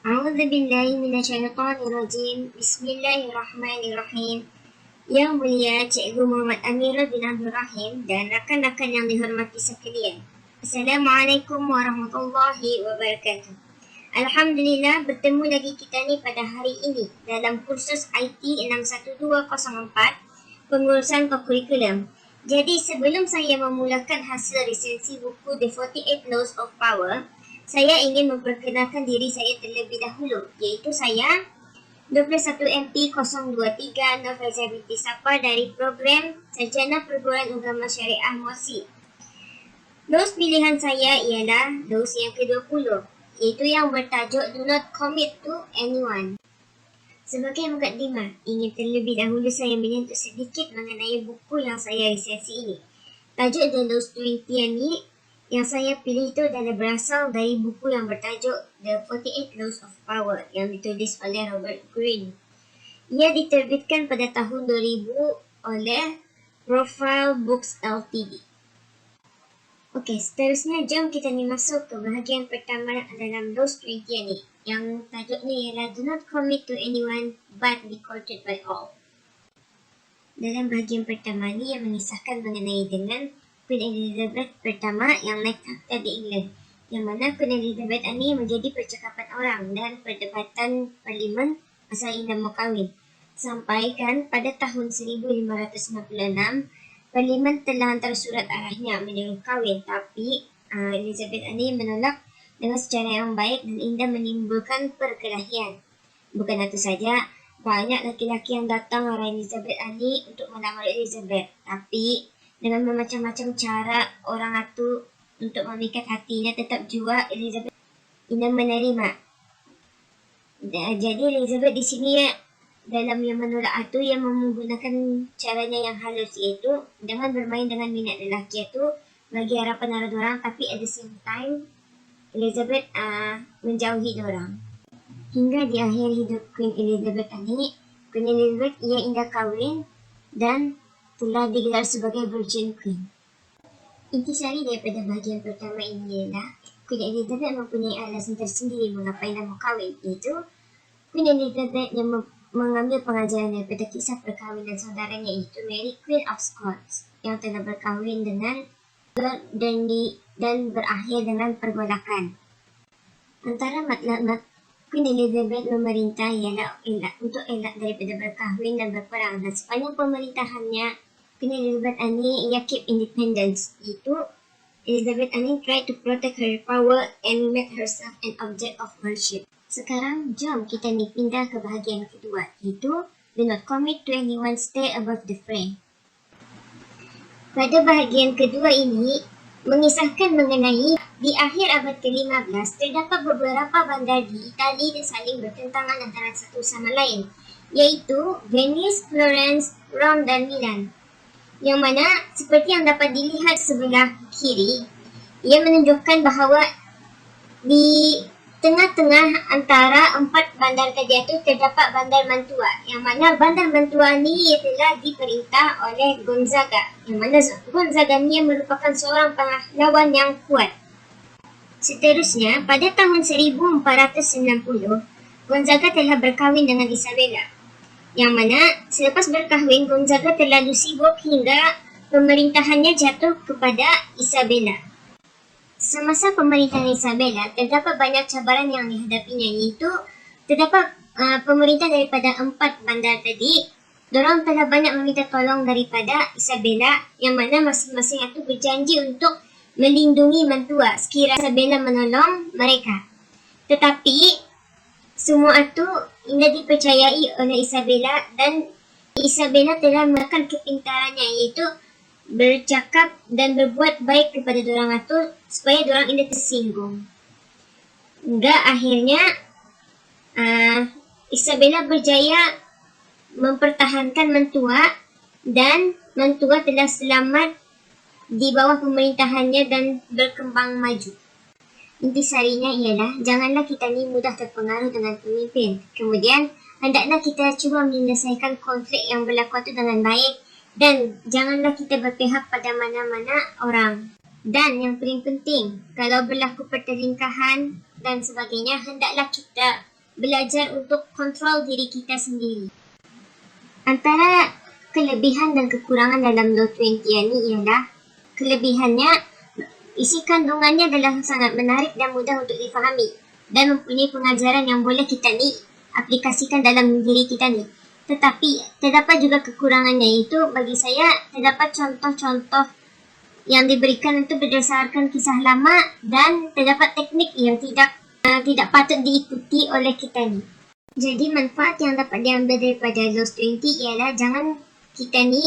A'udzu billahi minasyaitonir rajim. Bismillahirrahmanirrahim. Yang mulia Cikgu Muhammad Amirul bin Abdul Rahim dan rakan-rakan yang dihormati sekalian. Assalamualaikum warahmatullahi wabarakatuh. Alhamdulillah bertemu lagi kita ni pada hari ini dalam kursus IT 61204 pengurusan kurikulum. Jadi sebelum saya memulakan hasil resensi buku The 48 Laws of Power, saya ingin memperkenalkan diri saya terlebih dahulu, iaitu saya 21MP023 Nurfaizah binti Sapar dari program Sarjana Perguruan Agama Syariah MOSI. Dos pilihan saya ialah dos yang ke-20, iaitu yang bertajuk Do Not Commit to Anyone. Sebagai mukadimah, ingin terlebih dahulu saya menyentuh sedikit mengenai buku yang saya resensi ini. Tajuk The Laws 20 ini yang saya pilih itu adalah berasal dari buku yang bertajuk The 48 Laws of Power yang ditulis oleh Robert Greene. Ia diterbitkan pada tahun 2000 oleh Profile Books Ltd. Okey, seterusnya jom kita ni masuk ke bahagian pertama dalam Laws 20 ini, yang tajuknya ialah Do Not Commit to Anyone but be courted by all. Dalam bahagian pertama ni yang mengisahkan mengenai dengan Queen Elizabeth pertama yang naik takhta di England, yang mana Queen Elizabeth ini menjadi percakapan orang dan perdebatan parlimen asal England mau kahwin. Sampaikan pada tahun 1596, parlimen telah hantar surat arahnya menyuruh kahwin, tapi Elizabeth ini menolak dengan secara yang baik dan indah menimbulkan perkelahian. Bukan itu saja, banyak lelaki-lelaki yang datang arah Elizabeth ini untuk melamar Elizabeth, tapi dengan macam-macam cara orang itu untuk memikat hatinya, tetap juga Elizabeth ini menerima. Jadi Elizabeth di sini dalam yang menolak itu yang menggunakan caranya yang halus, iaitu dengan bermain dengan minat lelaki itu bagi harapan orang, tapi at the same time Elizabeth menjauhi orang. Hingga di akhir hidup Queen Elizabeth ini, Queen Elizabeth ia indah kahwin dan telah digelar sebagai Virgin Queen. Intisari daripada bahagian pertama ini ialah Queen Elizabeth mempunyai alasan tersendiri mengapa ia mau kahwin, iaitu Queen Elizabeth yang mengambil pengajaran daripada kisah perkahwinan saudaranya, iaitu Mary Queen of Scots yang telah berkahwin dengan dan berakhir dengan pergolakan. Antara matlamat Queen Elizabeth memerintah ialah untuk elak daripada berkahwin dan berperang, dan sepanjang pemerintahannya Queen Elizabeth ini ia keep independence, iaitu Elizabeth ini try to protect her power and make herself an object of worship. Sekarang jom kita ni pindah ke bahagian kedua, iaitu Do Not Commit to Anyone, Stay Above the Fray. Pada bahagian kedua ini mengisahkan mengenai di akhir abad ke-15 terdapat beberapa bandar di Itali yang saling bertentangan antara satu sama lain, iaitu Venice, Florence, Rome dan Milan. Yang mana seperti yang dapat dilihat sebelah kiri, ia menunjukkan bahawa di tengah-tengah antara empat bandar tadi itu terdapat bandar Mantua, yang mana bandar Mantua ni telah diperintah oleh Gonzaga, yang mana Gonzaga ni merupakan seorang pahlawan yang kuat. Seterusnya, pada tahun 1490, Gonzaga telah berkahwin dengan Isabella, yang mana selepas berkahwin Gonzaga terlalu sibuk hingga pemerintahannya jatuh kepada Isabella. Semasa pemerintahan Isabella, terdapat banyak cabaran yang dihadapinya, iaitu terdapat pemerintah daripada empat bandar tadi. Diorang telah banyak meminta tolong daripada Isabella, yang mana masing-masing itu berjanji untuk melindungi mentua sekiranya Isabella menolong mereka. Tetapi semua itu tidak dipercayai oleh Isabella, dan Isabella telah melakukan kepintarannya, iaitu bercakap dan berbuat baik kepada diorang itu supaya diorang tidak tersinggung. Hingga akhirnya Isabella berjaya mempertahankan mentua, dan mentua telah selamat di bawah pemerintahannya dan berkembang maju. Intisarinya ialah janganlah kita ni mudah terpengaruh dengan pemimpin. Kemudian hendaklah kita cuba menyelesaikan konflik yang berlaku itu dengan baik, dan janganlah kita berpihak pada mana-mana orang. Dan yang paling penting, kalau berlaku pertelingkahan dan sebagainya, hendaklah kita belajar untuk kontrol diri kita sendiri. Antara kelebihan dan kekurangan dalam Law 20 ini ialah kelebihannya, isi kandungannya adalah sangat menarik dan mudah untuk difahami dan mempunyai pengajaran yang boleh kita ni aplikasikan dalam diri kita ni. Tetapi terdapat juga kekurangannya, itu bagi saya terdapat contoh-contoh yang diberikan itu berdasarkan kisah lama dan terdapat teknik yang tidak patut diikuti oleh kita ni. Jadi manfaat yang dapat diambil daripada Law 20 ialah jangan kita ni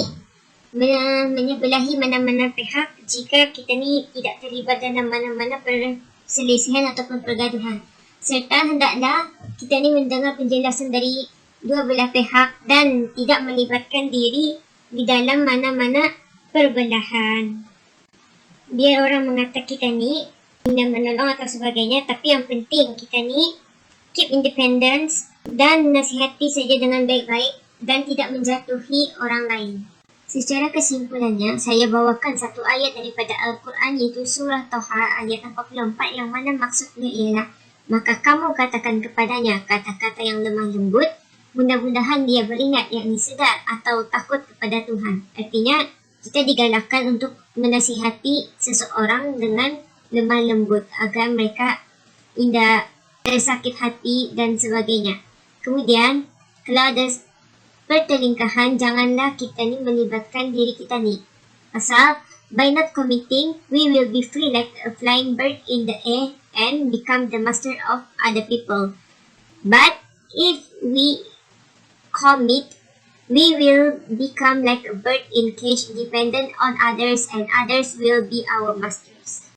menyebelahi mana-mana pihak jika kita ni tidak terlibat dalam mana-mana perselisihan ataupun pergaduhan. Serta hendaklah kita ni mendengar penjelasan dari dua belah pihak dan tidak melibatkan diri di dalam mana-mana perbelahan. Biar orang mengata kita ni tidak menolong atau sebagainya, tapi yang penting kita ni keep independence dan nasihati saja dengan baik-baik dan tidak menjatuhi orang lain. Secara kesimpulannya, saya bawakan satu ayat daripada Al-Quran, iaitu surah Taha ayat 44, yang mana maksudnya ialah, maka kamu katakan kepadanya kata-kata yang lemah lembut, mudah-mudahan dia beringat, yakni sedar atau takut kepada Tuhan. Artinya, kita digalakkan untuk menasihati seseorang dengan lemah lembut agar mereka tidak tersakit hati dan sebagainya. Kemudian, kalau ada pertelingkahan, janganlah kita ni melibatkan diri kita ni. Pasal, by not committing, we will be free like a flying bird in the air and become the master of other people. But, if we commit, we will become like a bird in cage, dependent on others, and others will be our masters.